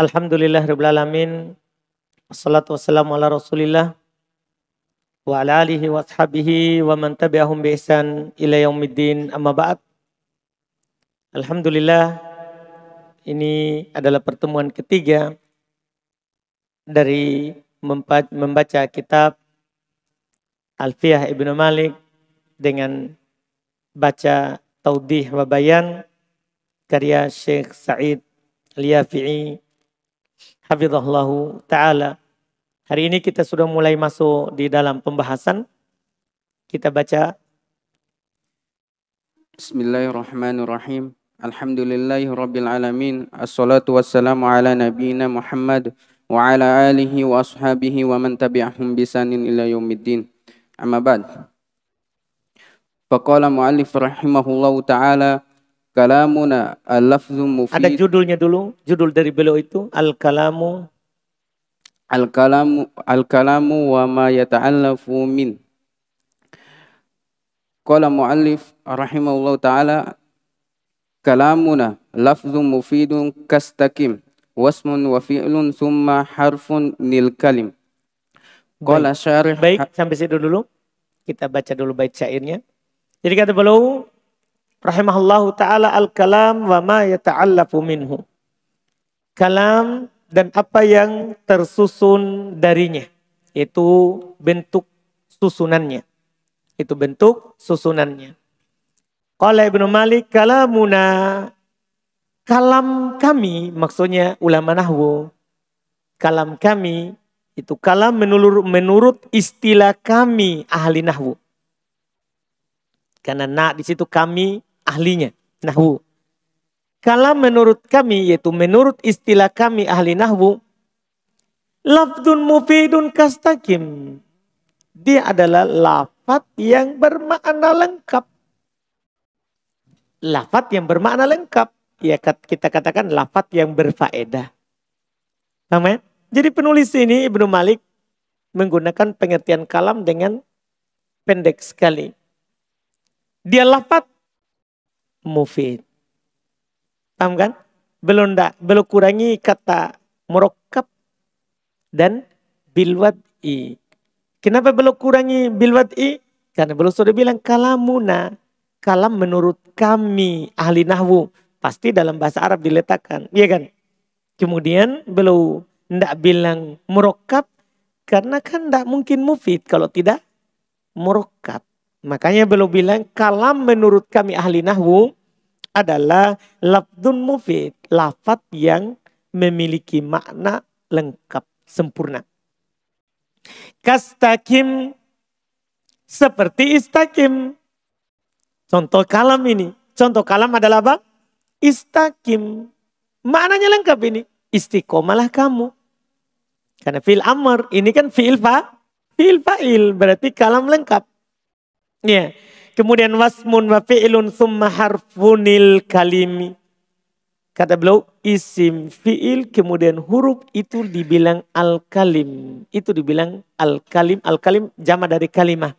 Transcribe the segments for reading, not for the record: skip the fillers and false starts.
Alhamdulillah rabbil alamin. Wassalatu wassalamu ala Rasulillah wa ala alihi wa ashabihi wa man tabi'ahum bi ihsan ila yaumiddin. Amma ba'd. Alhamdulillah, ini adalah pertemuan ketiga dari membaca kitab Alfiyah Ibnu Malik dengan baca Taudih wa Bayan karya Syekh Sa'id Al-Yafi'i hafizahullahu ta'ala. Hari ini kita sudah mulai masuk di dalam pembahasan. Kita baca. Bismillahirrahmanirrahim. Alhamdulillahirabbil alamin. Assalatu wassalamu ala nabiyyina Muhammad wa ala alihi wa ashabihi wa man tabi'ahum bisanin ila yaumiddin. Amma ba'd. Faqala mu'allif rahimahullahu ta'ala, kalamuna al-lafzu mufid. Ada judulnya dulu, judul dari beliau itu Al-Kalamu wa ma yata'allafu min. Qala mu'allif rahimahullahu ta'ala, kalamuna lafzun mufidun kastaqim wasmun wa fi'lun thumma harfun nil kalim. Qala syarih. Baik, sampai situ dulu. Kita baca dulu bait syairnya. Jadi kata beliau rahimahullahu ta'ala, al-kalam wa ma yata'allafu minhu. Kalam dan apa yang tersusun darinya. Itu bentuk susunannya. Itu bentuk susunannya. Qala Ibnu Malik, kalamuna, kalam kami, maksudnya ulama nahwu. Kalam kami, itu kalam menurut istilah kami ahli nahwu. Karena di situ kami ahlinya, nahwu. Kalam menurut kami, yaitu menurut istilah kami ahli nahwu, lafdun mufidun kastaqim. Dia adalah lafaz yang bermakna lengkap. Lafaz yang bermakna lengkap. Ya, kita katakan lafaz yang berfaedah. Paham ya? Jadi penulis ini Ibnu Malik menggunakan pengertian kalam dengan pendek sekali. Dia lafaz mufid. Paham kan? Belum kurangi kata murakkab dan bilwad'i. Kenapa belum kurangi bilwad'i? Karena belum sudah bilang kalamuna. Kalam menurut kami ahli nahwu. Pasti dalam bahasa Arab diletakkan. Iya kan? Kemudian belum tidak bilang murakkab. Karena kan tidak mungkin mufid kalau tidak murakkab. Makanya belum bilang kalam menurut kami ahli nahwu adalah lafdun mufid. Lafaz yang memiliki makna lengkap, sempurna. Kastaqim, seperti istaqim. Contoh kalam ini. Contoh kalam adalah apa? Istaqim. Maknanya lengkap ini. Istiqomalah kamu. Karena fi'il amr, ini kan fi'il fa'il. Berarti kalam lengkap. Ya. Kemudian wasmun wa fi'lun summa harfunil kalimi. Kata beliau isim fi'il kemudian huruf itu dibilang al-kalim. Itu dibilang al-kalim. Al-kalim jama dari kalimah.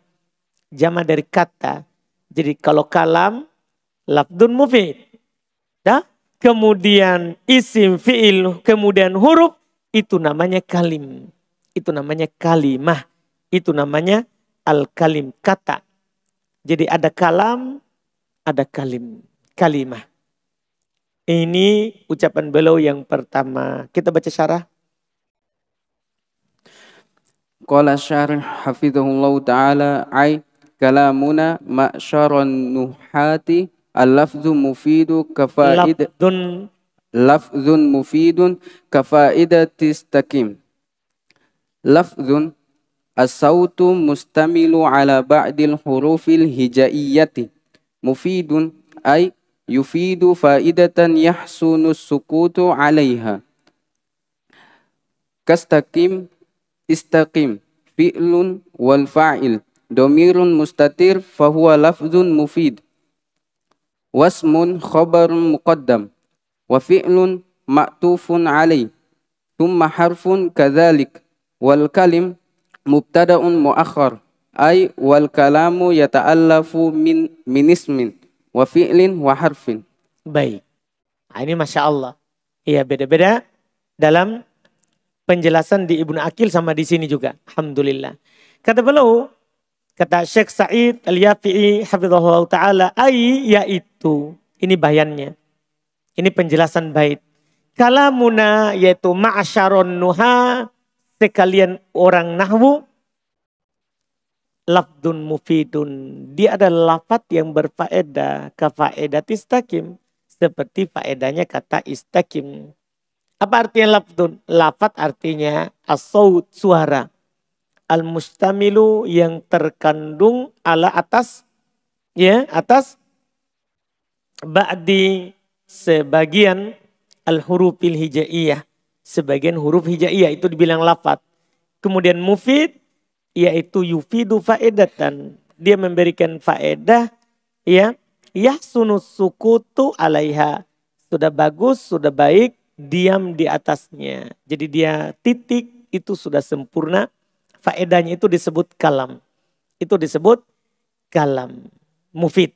Jama dari kata. Jadi kalau kalam lafdun mufid. Dah? Kemudian isim fi'il kemudian huruf itu namanya kalim. Itu namanya kalimah. Itu namanya al-kalim, kata. Jadi ada kalam, ada kalimah. Ini ucapan beliau yang pertama. Kita baca syarah. Qala syarih hafizahullahu ta'ala, ay kalamuna ma'syaron nuhati al-lafzu mufidu lafzun mufidun kafaidatis taqim. Lafzun as-sautu mustamilu ala ba'dil hurufil hijaiyati. Mufidun ay yufidu faidatan yahsunu sukutu alaiha. Kastaqim, istaqim, fi'lun wal fa'il. Domirun mustatir fahuwa lafzun mufid. Wasmun khabarun muqaddam. Wa fi'lun ma'tufun alaih. Thumma harfun kadhalik. Wal kalim mubtada'un muakhar, ay wal kalamu yata'allafu min ismin wa fi'lin wa harfin. Baik. Nah, ini Masya Allah. Iya, beda-beda dalam penjelasan di Ibnu Aqil sama di sini juga. Alhamdulillah. Kata beliau, kata Syekh Sa'id Al-Yafi'i hafizahullah ta'ala, yaitu, ini bayannya. Ini penjelasan bait. Kalamuna yaitu ma'asyaron nuha, sekalian orang nahwu, lafdun mufidun. Dia adalah lafad yang berfaedah. Kafaedat istakim. Seperti faedahnya kata istakim. Apa artinya lafdun? Lafad artinya as-saut, suara. Al-mustamilu yang terkandung ala atas. Ya, atas. Ba'di sebagian al-hurufil hijaiyah. Sebagian huruf hijaiyah itu dibilang lafad. Kemudian mufid. Yaitu yufidu faedatan. Dia memberikan faedah. Ya. Yahsunus sukutu alaiha. Sudah bagus, sudah baik. Diam di atasnya. Jadi dia titik itu sudah sempurna. Faedahnya itu disebut kalam. Itu disebut kalam. Mufid.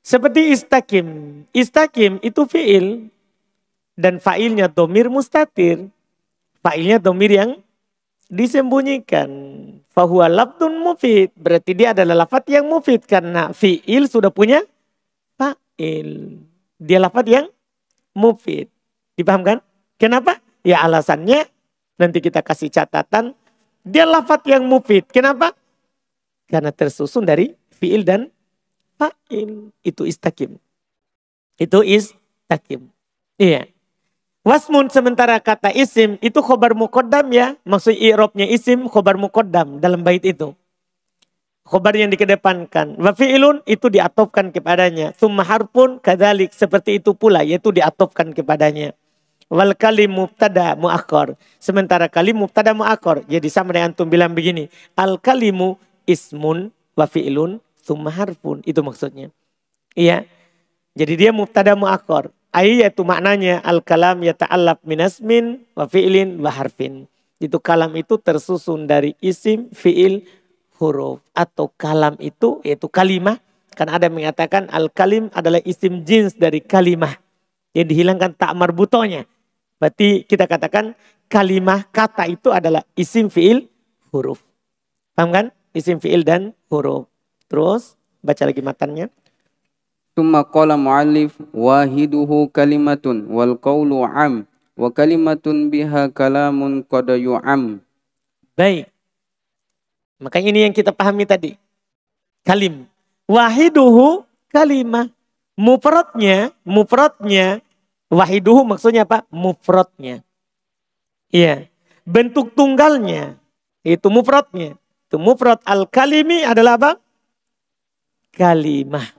Seperti istakim. Istakim itu fi'il. Dan fa'ilnya domir mustatir. Fa'ilnya domir yang disembunyikan. Fahuwa lafdun mufid. Berarti dia adalah lafad yang mufid. Karena fi'il sudah punya fa'il. Dia lafad yang mufid. Dipahamkan? Kenapa? Ya alasannya nanti kita kasih catatan. Dia lafad yang mufid. Kenapa? Karena tersusun dari fi'il dan fa'il. Itu istakim. Itu istakim. Iya. Wasmun sementara kata isim itu khobar muqaddam ya. Maksud i'rabnya isim khobar muqaddam dalam bait itu. Khobar yang dikedepankan. Wa fi'ilun itu diatofkan kepadanya. Summa harfun kadzalik seperti itu pula yaitu diatofkan kepadanya. Wal kalim mubtada muakhar. Sementara kalim mubtada muakhar. Jadi sama dengan antum bilang begini. Al kalimu ismun wa fi'ilun summa harfun. Itu maksudnya. Iya. Jadi dia mubtada muakhar. Yaitu maknanya al kalam yata'allaq min asmin wa fi'ilin wa harfin. Itu kalam itu tersusun dari isim, fi'il, huruf. Atau kalam itu yaitu kalimah. Kan ada yang mengatakan al kalim adalah isim jins dari kalimah. Yang dihilangkan tak marbutonya. Berarti kita katakan kalimah kata itu adalah isim fi'il huruf. Paham kan? Isim fi'il dan huruf. Terus baca lagi matannya. Tsumma qala mu'allif wahiduhu kalimatun wal qawlu am wa kalimatun biha kalamun qad yu'am. Baik. Makanya ini yang kita pahami tadi. Kalim. Wahiduhu kalimah. Mufradnya wahiduhu maksudnya apa? Mufradnya. Iya. Bentuk tunggalnya. Itu mufradnya. Itu mufrad al-kalimi adalah apa? Kalimah.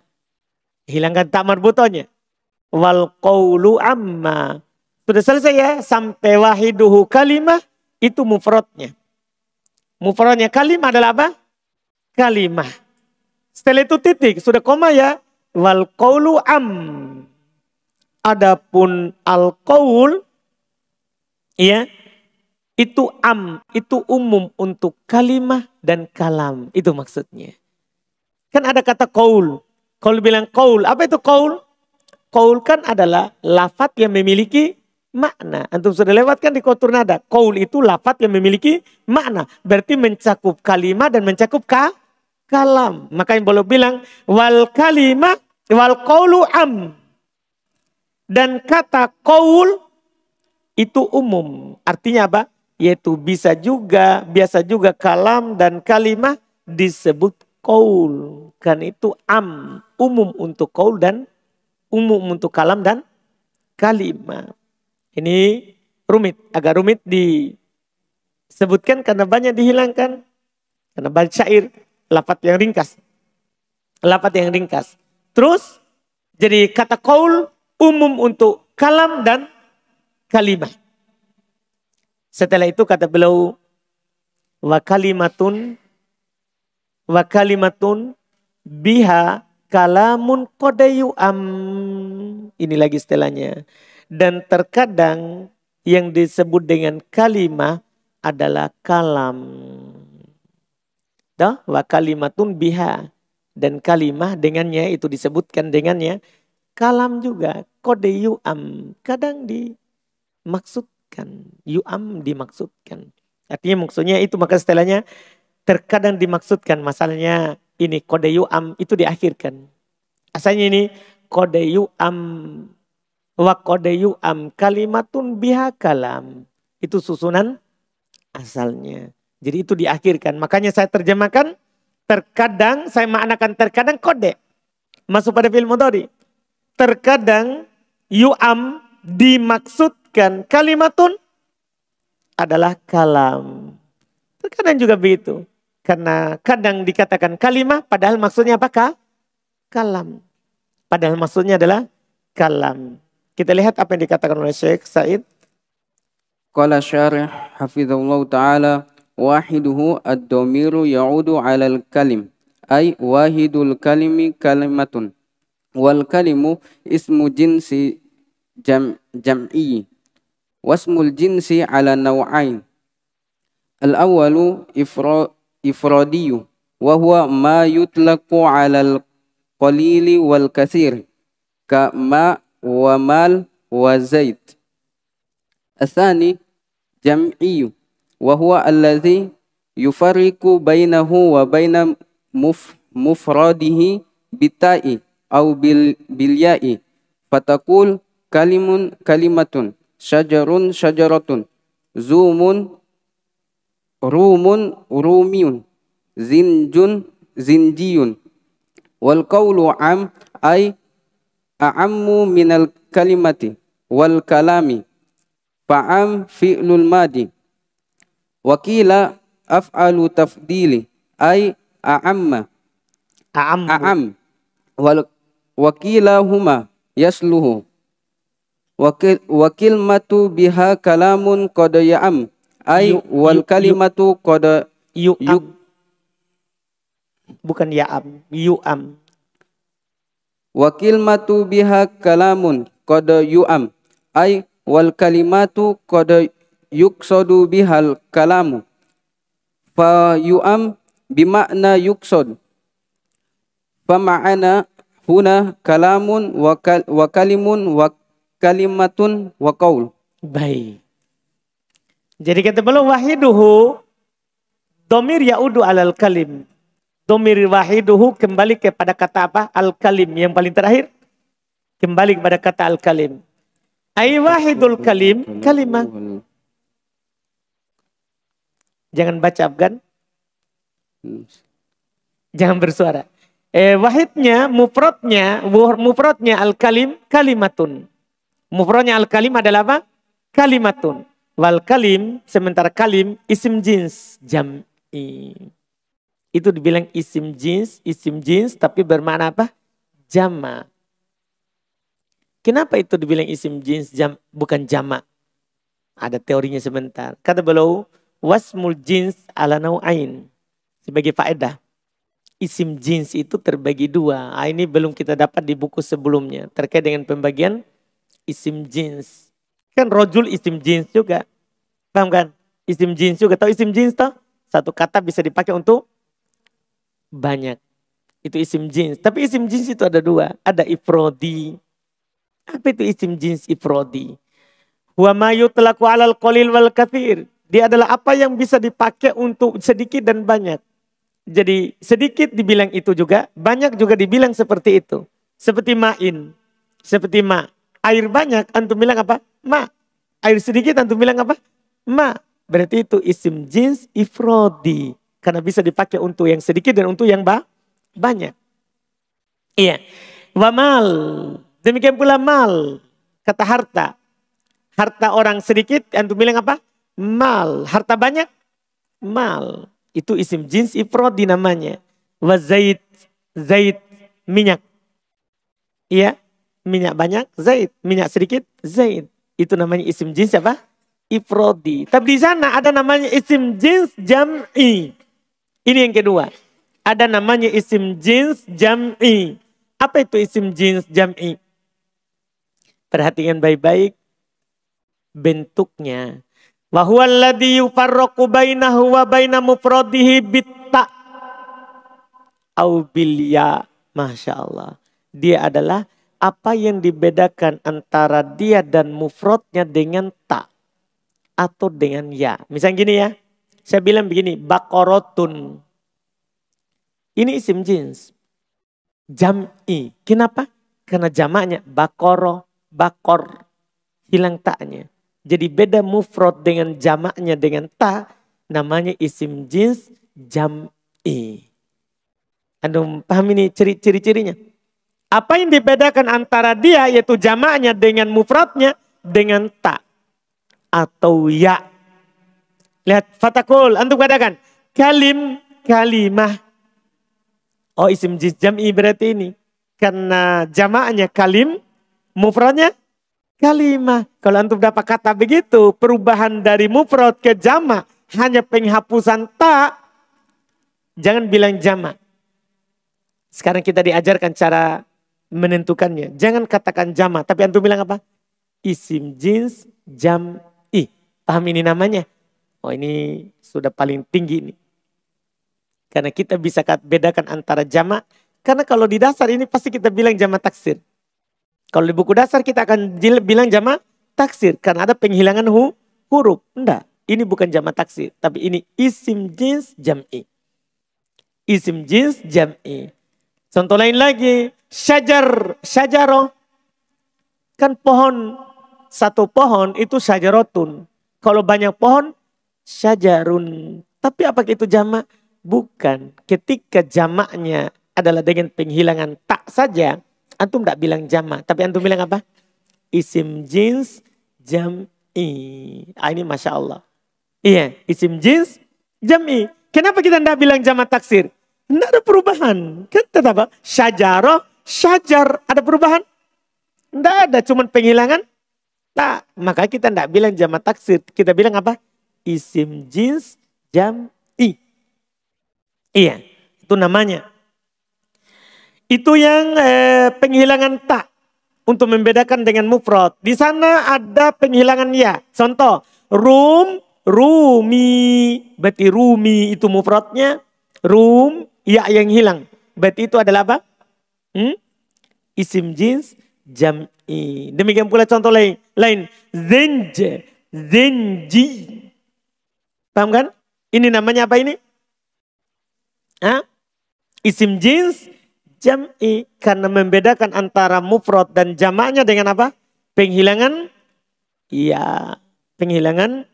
Hilangkan tak marbutonya. Wal qawlu amma. Sudah selesai ya. Sampai wahiduhu kalimah. Itu mufradnya. Mufradnya kalimah adalah apa? Kalimah. Setelah itu titik. Sudah koma ya. Wal qawlu am. Adapun al-qaul, ya, itu am, itu umum untuk kalimah dan kalam. Itu maksudnya. Kan ada kata qaul. Kalau bilang qaul, apa itu qaul? Qaul kan adalah lafaz yang memiliki makna. Antum sudah lewatkan di qatur nada. Qaul itu lafaz yang memiliki makna. Berarti mencakup kalimah dan mencakup kalam. Makanya boleh bilang wal kalimah wal qaulu am. Dan kata qaul itu umum. Artinya apa? Yaitu bisa juga, biasa juga kalam dan kalimah disebut qaul. Kan itu am. Umum untuk qaul dan umum untuk kalam dan kalimah. Ini rumit. Agak rumit disebutkan karena banyak dihilangkan. Karena banyak syair. Lafaz yang ringkas. Lafaz yang ringkas. Terus jadi kata qaul umum untuk kalam dan kalimah. Setelah itu kata beliau wa kalimatun biha kalamun qadayu am. Ini lagi setelahnya. Dan terkadang yang disebut dengan kalimah adalah kalam. Dah, wa kalimatun biha. Dan kalimah dengannya itu disebutkan dengannya. Kalam juga, kodeyu am, kadang dimaksud dimaksudkan. Yu'am dimaksudkan. Artinya maksudnya itu, maka setelahnya terkadang dimaksudkan. Masalahnya ini kode yu'am itu diakhirkan. Asalnya ini kode yu'am wa kode yu'am kalimatun biha kalam. Itu susunan asalnya. Jadi itu diakhirkan. Makanya saya terjemahkan terkadang, saya maknakan terkadang kode. Masuk pada fi'il mudhari. Terkadang yu'am dimaksudkan kalimatun adalah kalam. Terkadang juga begitu. Karena kadang dikatakan kalimah padahal maksudnya apakah? Kalam. Padahal maksudnya adalah kalam. Kita lihat apa yang dikatakan oleh Syekh Said. Qala syarih hafizallahu ta'ala wahiduhu ad-dhamiru ya'udu 'alal kalim ay wahidul kalimi kalimatun wal kalimu ismu jinsi jam'i wasmul jinsi 'ala naw'ain al-awwalu ifradiyu wa huwa ma yutlaqu 'alal qalili wal katsir ka ma wa mal wa zaid. الثاني جمعي وهو الذي يفرق بينه وبين مفرده بالتاء أو بالياء فتقول كلمة شجر شجرة زوم روم رومي زنج زنجي والقول عام أي أعم من الكلمة والكلام فعام فعل الماضي وقيل أفعل تفضيل أي أعم وكلاهما يصلح وكلمة بها كلام قد يعم أي والكلمة قد yu'am. Bukan ya'am, yu'am. وكلمة بها كلام قد يعم أي wal kalimatu qad yuqsadu bihal kalamu fa yu'am bimakna yuqsad fa ma'ana huna kalamun wa kalimun wa kalimatun wa qaul. Baik. Jadi kata beliau wahiduhu domir ya'udu alal kalim. Domir wahiduhu kembali kepada kata apa? Al-kalim yang paling terakhir. Kembali kepada kata al-kalim. Ai wahidul kalim, kalimah. Jangan baca Afgan. Jangan bersuara. Wahidnya, mufradnya al-kalim, kalimatun. Mufradnya al-kalim adalah apa? Kalimatun. Wal kalim, sementara kalim, isim jins, jam'i. Itu dibilang isim jins, tapi bermakna apa? Jama'. Kenapa itu dibilang isim jins bukan jamak? Ada teorinya sebentar. Kata beliau, wasmul jins ala nau'ain. Sebagai faedah. Isim jins itu terbagi dua. Ini belum kita dapat di buku sebelumnya. Terkait dengan pembagian isim jins. Kan rojul isim jins juga. Paham kan? Isim jins juga. Tahu isim jins toh? Satu kata bisa dipakai untuk banyak. Itu isim jins. Tapi isim jins itu ada dua. Ada ifrodi. Apa itu isim jins ifrodi? Wa ma yutlaqu 'alal qalil wal katsir. Dia adalah apa yang bisa dipakai untuk sedikit dan banyak. Jadi sedikit dibilang itu juga, banyak juga dibilang seperti itu. Seperti ma'in. Seperti ma. Air banyak antum bilang apa? Ma. Air sedikit antum bilang apa? Ma. Berarti itu isim jins ifrodi. Karena bisa dipakai untuk yang sedikit dan untuk yang banyak. Iya. Wa mal. Demikian pula mal, kata harta. Harta orang sedikit, antum bilang apa? Mal. Harta banyak? Mal. Itu isim jins ifrodi namanya. Wa zaid, minyak. Iya, minyak banyak, zaid. Minyak sedikit, zaid. Itu namanya isim jins apa? Ifrodi. Tapi di sana ada namanya isim jins jam'i. Ini yang kedua. Ada namanya isim jins jam'i. Apa itu isim jins jam'i? Perhatikan baik-baik bentuknya. Wa huwa alladhi yufarraqu bainahu wa baina mufradihi bitta au bil ya. Masya Allah. Dia adalah apa yang dibedakan antara dia dan mufradnya dengan ta. atau dengan ya. Misalnya gini ya. Saya bilang begini, bakorotun. Ini isim jins. Jam'i. Kenapa? Karena jamaknya bakoro, bakor. Hilang taknya. Jadi beda mufrad dengan jamaknya dengan ta. Namanya isim jins jam'i. Anda paham ini ciri-cirinya? Apa yang dibedakan antara dia yaitu jamaknya dengan mufradnya dengan ta. Atau ya. Lihat fatakul. Antum katakan. Kalimah. Oh isim jins jam'i berarti ini. Karena jamaknya kalim. Mufradnya kalimah. Kalau antum dapat kata begitu. Perubahan dari mufrad ke jamak. Hanya penghapusan ta. Jangan bilang jamak. Sekarang kita diajarkan cara menentukannya. Jangan katakan jamak. Tapi antum bilang apa? Isim jins jam'i. Paham ini namanya? Oh ini sudah paling tinggi ini. Karena kita bisa bedakan antara jamak. Karena kalau di dasar ini pasti kita bilang jamak taksir. Kalau di buku dasar kita akan bilang jamak taksir. Karena ada penghilangan huruf. Enggak. Ini bukan jamak taksir. Tapi ini isim jins jam'i. Isim jins jam'i. Contoh lain lagi. Syajaroh. Kan pohon. Satu pohon itu syajarotun. Kalau banyak pohon. Syajarun. Tapi apakah itu jamak? Bukan. Ketika jamaknya adalah dengan penghilangan tak saja. Antum tidak bilang jamak. Tapi antum bilang apa? Isim jins jam'i. Ini Masya Allah. Iya. Isim jins jam'i. Kenapa kita tidak bilang jamak taksir? Tidak ada perubahan. Kan tetap apa? Syajaroh. Syajar. Ada perubahan? Tidak ada. Cuma penghilangan. Nah, maka kita tidak bilang jamak taksir. Kita bilang apa? Isim jins jam'i. Iya. Itu namanya. Itu yang penghilangan tak. Untuk membedakan dengan mufrad. Di sana ada penghilangan ya. Contoh. Rumi. Berarti rumi itu mufradnya. Rum. Ya yang hilang. Berarti itu adalah apa? Isim jins jam'i. Demikian pula contoh lain. Zenji. Paham kan? Ini namanya apa ini? Isim jins jam'i. Karena membedakan antara mufrad dan jamaknya dengan apa? Penghilangan. Iya. Penghilangan.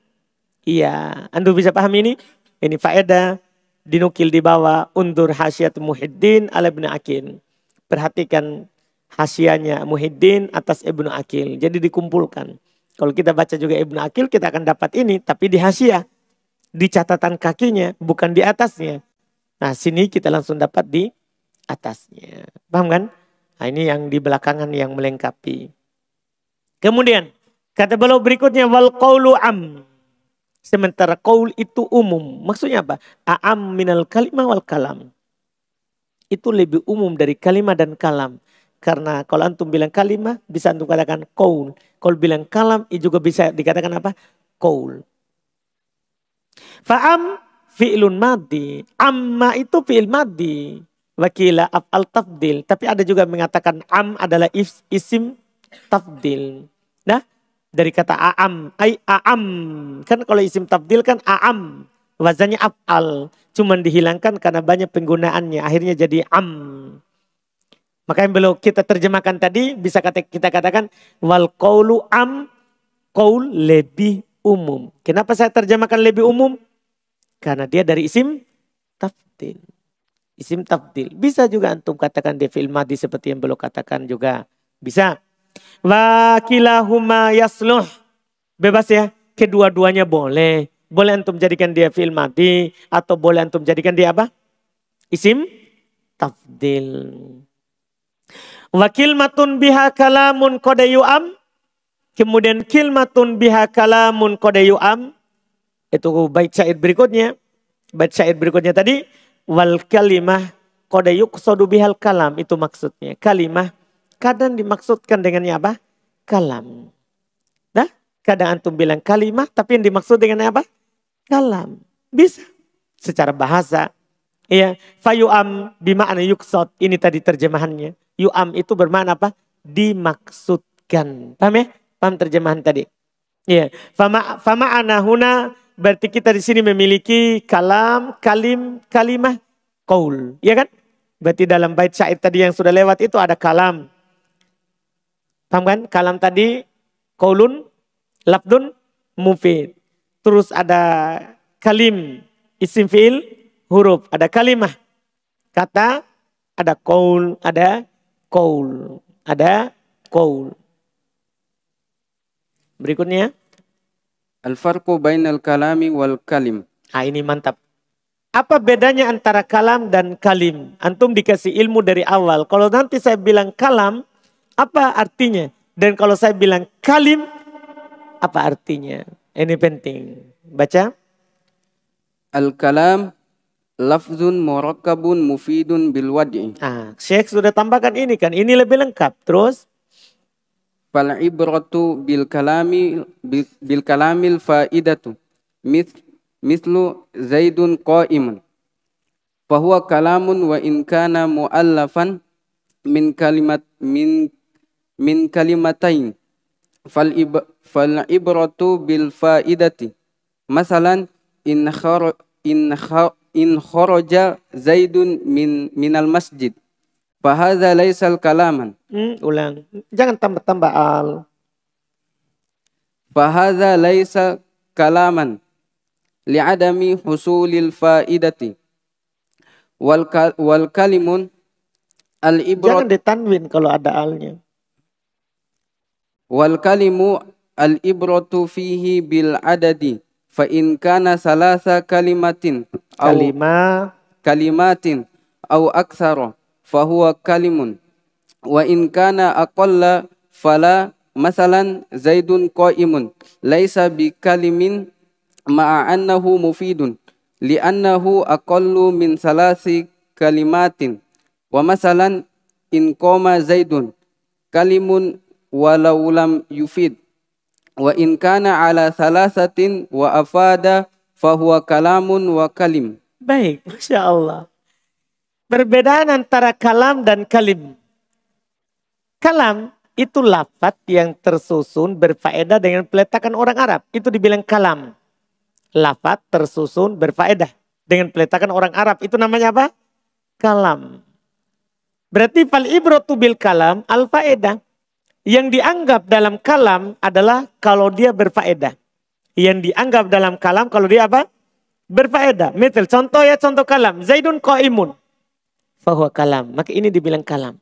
Iya. Anda bisa paham ini? Ini faedah. Dinukil di bawah. Undur Hasyiat Muhyiddin ala Ibnu Aqil. Perhatikan hasyiahnya Muhyiddin atas Ibnu Aqil. Jadi dikumpulkan. Kalau kita baca juga Ibnu Aqil kita akan dapat ini. Tapi di hasyiah. Di catatan kakinya. Bukan di atasnya. Nah sini kita langsung dapat di atasnya. Paham kan? Nah, ini yang di belakangan yang melengkapi. Kemudian. Kata beliau berikutnya. Wal qawlu am. Sementara qaul itu umum. Maksudnya apa? A'am minal kalimah wal kalam. Itu lebih umum dari kalimah dan kalam. Karena kalau antum bilang kalimah, bisa antum katakan qaul. Kalau bilang kalam, juga bisa dikatakan apa? Qaul. Fa'am fi'lun madhi. Amma itu fi'il madhi. Wakila af'al tafdil. Tapi ada juga mengatakan am adalah isim tafdil. Nah, dari kata a'am, a'am. Kan kalau isim tafdil kan a'am. Wazannya af'al. Cuman dihilangkan karena banyak penggunaannya. Akhirnya jadi am. Maka yang belum kita terjemahkan tadi bisa kita katakan wal qawlu am. Qaul lebih umum. Kenapa saya terjemahkan lebih umum? Karena dia dari isim tafdil. Isim tafdil. Bisa juga antum katakan dia fi'il madhi seperti yang belum katakan juga. Bisa. Wa kilahuma yasluh. Bebas ya. Kedua-duanya boleh. Boleh antum jadikan dia fi'il madhi. Atau boleh antum jadikan dia apa? Isim tafdil. Wa kilmatun biha kalamun qadayu'am. Kemudian kilmatun biha kalamun qadayu'am. Itu bait syair berikutnya. Bait syair berikutnya tadi. Wal kalimah qadayuqsadu bihal kalam. Itu maksudnya. Kalimah. Kadang dimaksudkan dengannya apa? Kalam. Nah, kadang antum bilang kalimah, tapi yang dimaksud dengan apa? Kalam. Bisa. Secara bahasa. Ya, fayu'am bima'na yuqsad. Ini tadi terjemahannya. Yu'am itu bermakna apa? Dimaksudkan. Paham ya? Paham terjemahan tadi? Ya, fama anahuna berarti kita di sini memiliki kalam, kalim, kalimah, qaul, ya kan? Berarti dalam bait syair tadi yang sudah lewat itu ada kalam. Paham kan? Kalam tadi qaulun, lafdun, mufid. Terus ada kalim, isim fiil, huruf, ada kalimah, kata, ada qaul, ada qaul, ada qaul. Berikutnya. Al-farqu bainal kalami wal kalim. Nah ini mantap. Apa bedanya antara kalam dan kalim? Antum dikasih ilmu dari awal. Kalau nanti saya bilang kalam, apa artinya? Dan kalau saya bilang kalim, apa artinya? Ini penting. Baca. Al-kalam lafzun murakkabun mufidun bil wad'i. Ah, Syekh sudah tambahkan ini kan. Ini lebih lengkap. Terus. Fal ibratu bil kalamil faidatu. Mislu Zaidun qa'imun. Fahuwa kalamun wa in kana muallafan min kalimatain. Fal ibratu bil faidati. Masalan in kharaja Zaidun minal masjid. Fahadha laisal kalaman. Ulang. Jangan tambah-tambah al. Fahadha laisa kalaman. Li'adami husulil faidati. Wal kalimun al-ibrat. Jangan ditanwin kalau ada alnya. Wal kalimu al-ibratu fihi bil adadi. Fa in kana salasa kalimatin. Kalimatin. Au aktsara. Fahuwa kalimun. Wa in kana aqalla fala masalan Zaidun qa'imun laisa bi kalimin ma'a annahu mufidun li'annahu aqallu min salasi kalimatin wa masalan in qama Zaidun kalimun walau lam yufid wa in kana ala salasatin wa afada fahuwa kalamun wa kalim. Baik, Masya Allah. Perbedaan antara kalam dan kalim. Kalam itu lafaz yang tersusun berfaedah dengan peletakan orang Arab. Itu dibilang kalam. Lafaz tersusun berfaedah dengan peletakan orang Arab. Itu namanya apa? Kalam. Berarti fal ibratu bil kalam al faedah. Yang dianggap dalam kalam adalah kalau dia berfaedah. Yang dianggap dalam kalam kalau dia apa? Berfaedah. Misal contoh kalam. Zaidun qaimun. Fahuwa kalam. Maka ini dibilang kalam.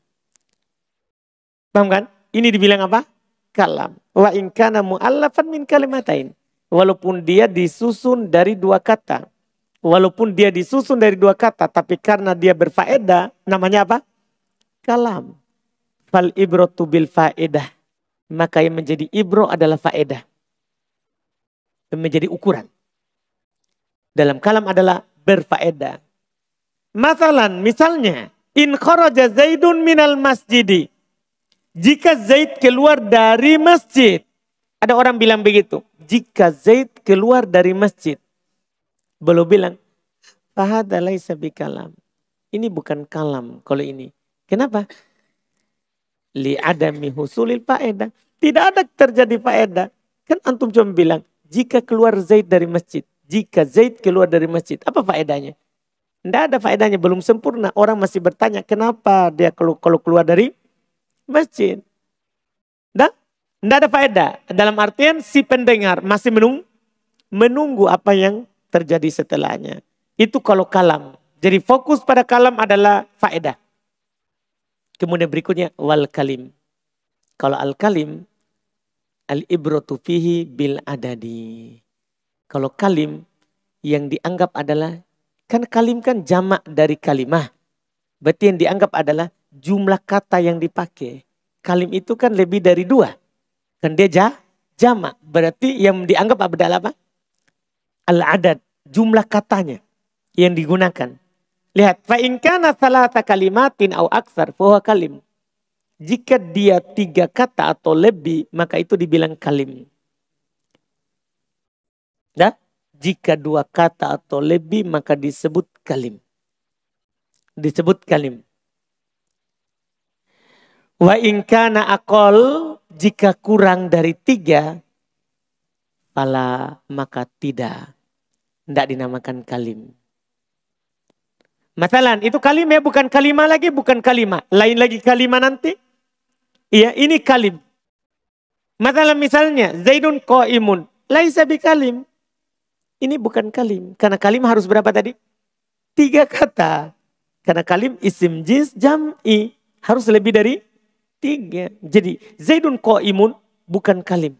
Paham kan? Ini dibilang apa? Kalam. Wa in kana mu'allafan min kalimatain. Walaupun dia disusun dari dua kata. Walaupun dia disusun dari dua kata. Tapi karena dia berfaedah. Namanya apa? Kalam. Fal ibratu bil faedah. Maka yang menjadi ibro adalah faedah. Yang menjadi ukuran. Dalam kalam adalah berfaedah. Misalnya, in kharaja Zaidun minal masjidi. Jika Zaid keluar dari masjid. Ada orang bilang begitu. Jika Zaid keluar dari masjid. Belum bilang, fahadha laisa bikalam. Ini bukan kalam kalau ini. Kenapa? Li'adami husulil faedah. Tidak ada terjadi faedah. Kan antum cuma bilang, jika keluar Zaid dari masjid. Jika Zaid keluar dari masjid. Apa faedahnya? Tidak ada faedahnya, belum sempurna. Orang masih bertanya kenapa dia kalau keluar dari masjid. Tidak ada faedah. Dalam artian si pendengar masih menunggu apa yang terjadi setelahnya. Itu kalau kalam. Jadi fokus pada kalam adalah faedah. Kemudian berikutnya wal kalim. Kalau al kalim, al ibratu fihi bil adadi. Kalau kalim yang dianggap adalah, kan kalim kan jamak dari kalimah. Berarti yang dianggap adalah jumlah kata yang dipakai. Kalim itu kan lebih dari dua. Kan dia jamak. Berarti yang dianggap adalah apa? Al-adad. Jumlah katanya yang digunakan. Lihat. Fa in kana thalatha kalimatin au aksar fahuwa kalim. Jika dia 3 kata atau lebih, maka itu dibilang kalim. Dah? Jika 2 kata atau lebih maka disebut kalim. Disebut kalim. Wa in kana aqall, jika kurang dari 3 Fala, maka tidak. Tidak dinamakan kalim. Masalah itu kalim ya, bukan kalimah lagi, bukan kalimah. Lain lagi kalimah nanti. Iya, ini kalim. Masalah misalnya, Zaidun qa'imun. Laisa bikalim. Ini bukan kalim. Karena kalim harus berapa tadi? 3 kata. Karena kalim isim jins jam'i. Harus lebih dari 3. Jadi Zaidun qa'imun bukan kalim.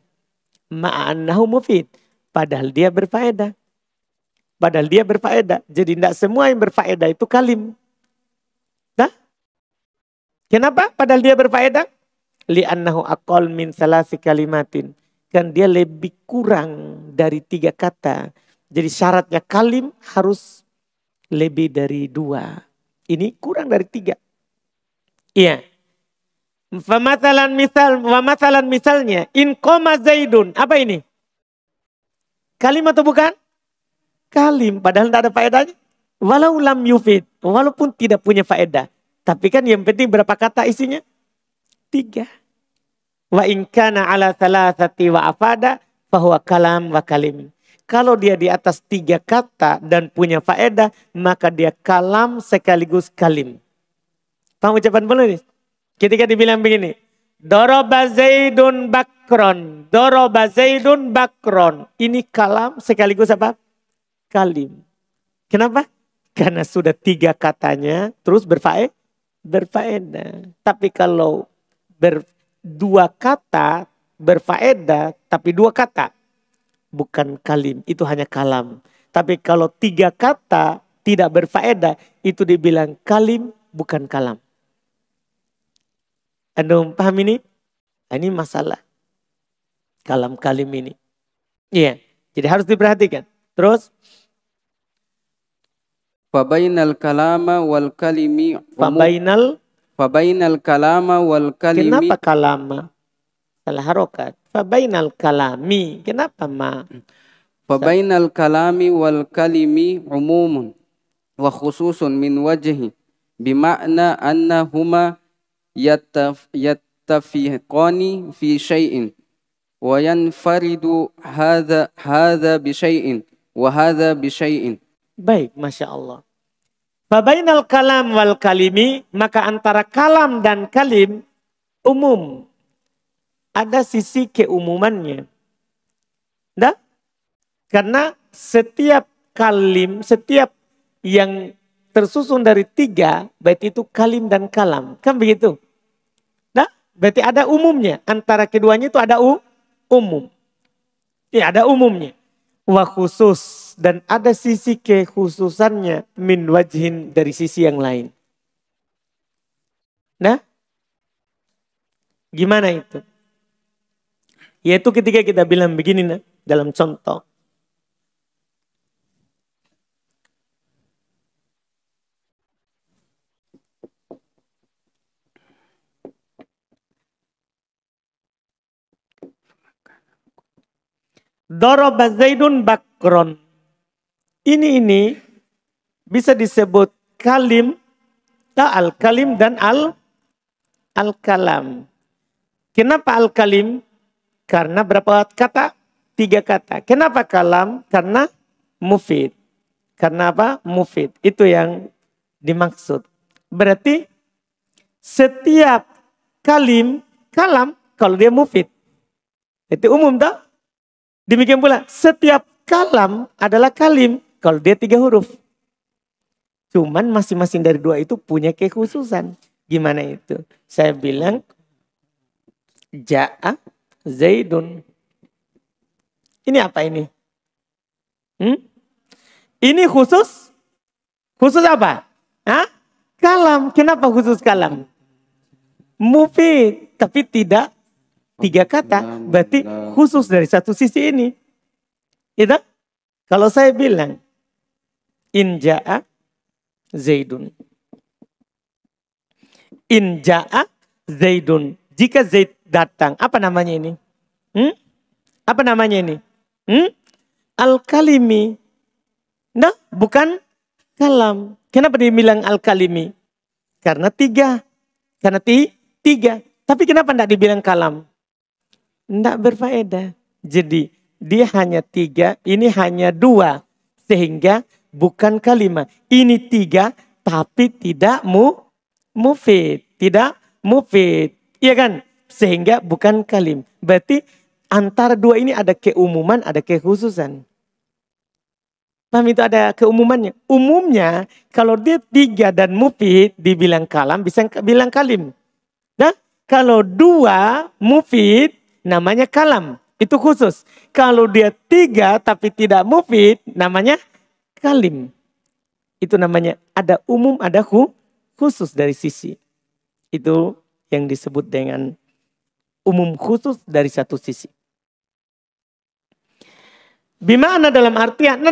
Ma'annahu mufid. Padahal dia berfaedah. Padahal dia berfaedah. Jadi tidak semua yang berfaedah itu kalim. Nah, kenapa? Padahal dia berfaedah. Li'annahu aqall min salasi kalimatin. Kan dia lebih kurang dari 3 kata. Jadi syaratnya kalim harus lebih dari 2. Ini kurang dari 3. Iya. Famasalan misalnya. In qoma Zaidun. Apa ini? Kalim atau bukan? Kalim. Padahal tidak ada faedahnya. Walau lam yufid. Walaupun tidak punya faedah. Tapi kan yang penting berapa kata isinya? 3. Wa in kana ala thalathati wa afada fahuwa kalam wa kalim. Kalau dia di atas 3 kata dan punya faedah, maka dia kalam sekaligus kalim. Paham ucapan penulis? Ketika dibilang begini, Doroba Zaidun bakron. Doroba Zaidun bakron. Ini kalam sekaligus apa? Kalim. Kenapa? Karena sudah 3 katanya terus berfaedah. Tapi kalau 2 kata berfaedah tapi 2 kata bukan kalim, itu hanya kalam. Tapi kalau 3 kata tidak berfaedah itu dibilang kalim bukan kalam. Anda paham ini? Ini masalah kalam kalim ini. Iya, jadi harus diperhatikan. Terus Fabainal kalama wal kalimi Fabainal kalama wal kalimi. Kenapa kalama? Salah harokat. Fabainal kalami. Kenapa ma? Fabainal kalami wal kalimi umumun wa khususun min wajhi bima'na annahuma yattafiqani fi syai'in wa yanfaridu hadha bi syai'in wa hadha bi syai'in. Baik, Masya Allah. Fabainal kalam wal kalimi, maka antara kalam dan kalim umum. Ada sisi keumumannya. Nah, karena setiap kalim, setiap yang tersusun dari 3, berarti itu kalim dan kalam. Kan begitu? Nah, berarti ada umumnya. Antara keduanya itu ada umum. Ya, ada umumnya. Wa khusus, dan ada sisi kekhususannya min wajhin, dari sisi yang lain. Nah, gimana itu? Yaitu ketika kita bilang begini nah, dalam contoh. Daraba Zaidun bakron. Ini bisa disebut kalim, al-kalim dan al-kalam. Kenapa al-kalim? Karena berapa kata? 3 kata. Kenapa kalam? Karena mufid. Karena apa? Mufid. Itu yang dimaksud. Berarti setiap kalam kalau dia mufid. Itu umum tak? Demikian pula setiap kalam adalah kalim kalau dia 3 huruf. Cuman masing-masing dari 2 itu punya kekhususan. Gimana itu? Saya bilang Ja'a Zaidun. Ini apa ini? Ini khusus? Khusus apa? Hah? Kalam. Kenapa khusus kalam? Mufid. Tapi tidak 3 kata. Berarti khusus dari satu sisi ini. Itu? Kalau saya bilang in ja'a Zaidun. In ja'a Zaidun. Jika Zaid datang, apa namanya ini? Apa namanya ini? Al-kalimi. Nah, bukan kalam. Kenapa dia bilang al-kalimi? Karena 3. Karena 3. Tapi kenapa tidak dibilang kalam? Tidak berfaedah. Jadi dia hanya 3, ini hanya 2. Sehingga bukan kalimat. Ini 3 tapi tidak mufid. Tidak mufid. Iya kan? Sehingga bukan kalim. Berarti antara 2 ini ada keumuman, ada kekhususan. Paham itu ada keumumannya. Umumnya kalau dia 3 dan mufid dibilang kalam bisa bilang kalim. Nah, kalau 2 mufid namanya kalam. Itu khusus. Kalau dia 3 tapi tidak mufid namanya kalim. Itu namanya ada umum ada khusus dari sisi. Itu yang disebut dengan umum khusus dari satu sisi. Bimana dalam artian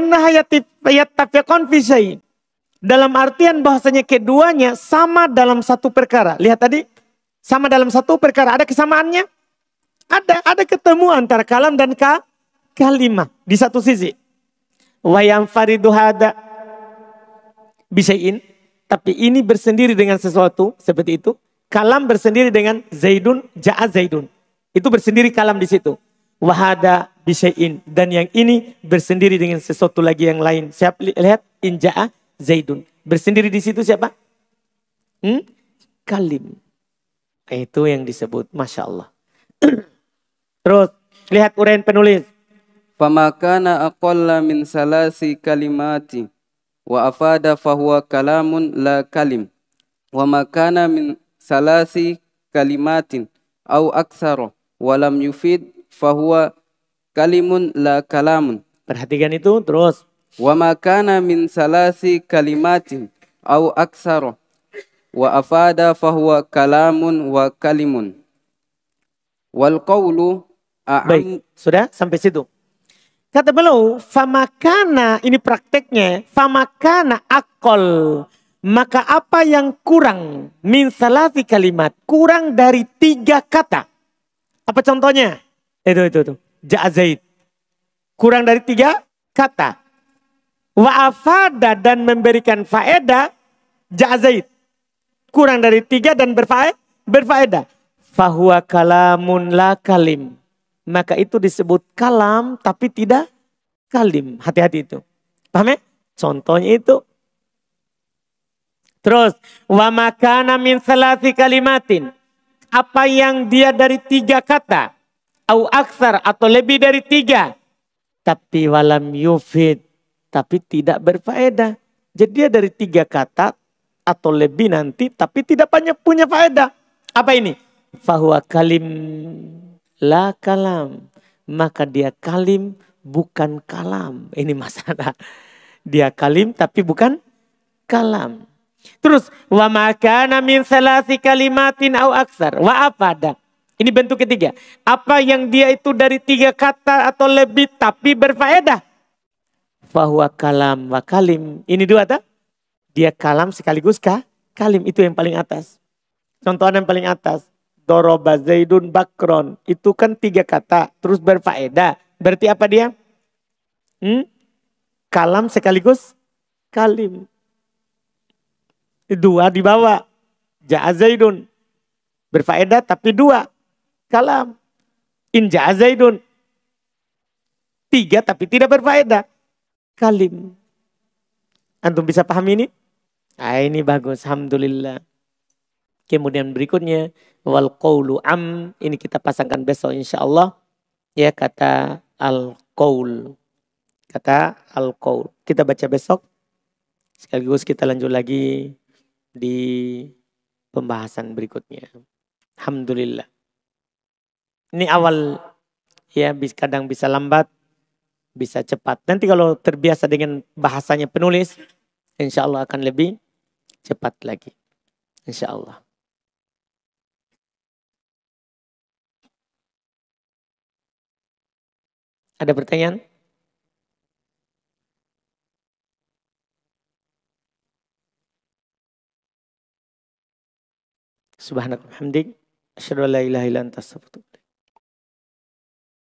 dalam artian bahasanya keduanya sama dalam satu perkara. Lihat tadi, sama dalam satu perkara. Ada kesamaannya? Ada ketemu antara kalam dan kalimah di satu sisi. Wa yanfaridu hada bisyai'in, tapi ini bersendiri dengan sesuatu seperti itu. Kalam bersendiri dengan Zaidun, ja'a Zaidun. Itu bersendiri kalam di situ. Wahada bisyai'in, dan yang ini bersendiri dengan sesuatu lagi yang lain. Siapa lihat in ja'a Zaidun. Bersendiri di situ siapa? Kalim. Itu yang disebut Masya Allah. Terus lihat uraian penulis. Famakana aqalla min salasi kalimati wa afada fahuwa kalamun la kalim. Wa makana min salasi kalimatin au aksara wa lam yufid fahuwa kalimun la kalamun. Perhatikan itu terus. Wa makana min salasi kalimatin au aksara wa afada fahuwa kalamun wa kalimun. Wal qawlu Baik, sudah sampai situ. Kata beliau, famakana, ini prakteknya, famakana akol. Maka apa yang kurang min salasi kalimat, kurang dari 3 kata. Apa contohnya? Itu. Ja'a Zaid. Kurang dari 3 kata. Wa afada, dan memberikan faedah, Ja'a Zaid. Kurang dari 3 dan berfaedah. Fahuwa kalamun la kalim. Maka itu disebut kalam tapi tidak kalim. Hati-hati itu. Paham ya? Contohnya itu. Terus. Wa makana min salasi kalimatin. Apa yang dia dari 3 kata. Au aksar, atau lebih dari 3. Tapi walam yufid. Tapi tidak berfaedah. Jadi dia dari 3 kata. Atau lebih nanti. Tapi tidak banyak punya faedah. Apa ini? Fahuwa kalim la kalam. Maka dia kalim bukan kalam. Ini masalah. Dia kalim tapi bukan kalam. Terus. Wa makana min salasi kalimatin au aksar. Wa afada. Ini bentuk ketiga. Apa yang dia itu dari 3 kata atau lebih tapi berfaedah. Fahuwa kalam wa kalim. Ini 2 tak? Dia kalam sekaligus kalim. Itu yang paling atas. Contoh yang paling atas. Doroba Zaidun Bakron. Itu kan 3 kata. Terus berfaedah. Berarti apa dia? Kalam sekaligus kalim. 2 dibawa. Ja'a Zaidun. Berfaedah tapi 2. Kalam. In Ja'a Zaidun. 3 tapi tidak berfaedah. Kalim. Antum bisa paham ini? Ini bagus. Alhamdulillah. Kemudian berikutnya. Wal qawlu am. Ini kita pasangkan besok insyaAllah. Ya, kata al-qawl. Kata al-qawl. Kita baca besok. Sekaligus kita lanjut lagi di pembahasan berikutnya. Alhamdulillah. Ini awal. Ya, kadang bisa lambat. Bisa cepat. Nanti kalau terbiasa dengan bahasanya penulis. InsyaAllah akan lebih cepat lagi. InsyaAllah. Ada pertanyaan? Subhanallah hamdik. Asyhadu an la ilaha illa anta astaghfiruka.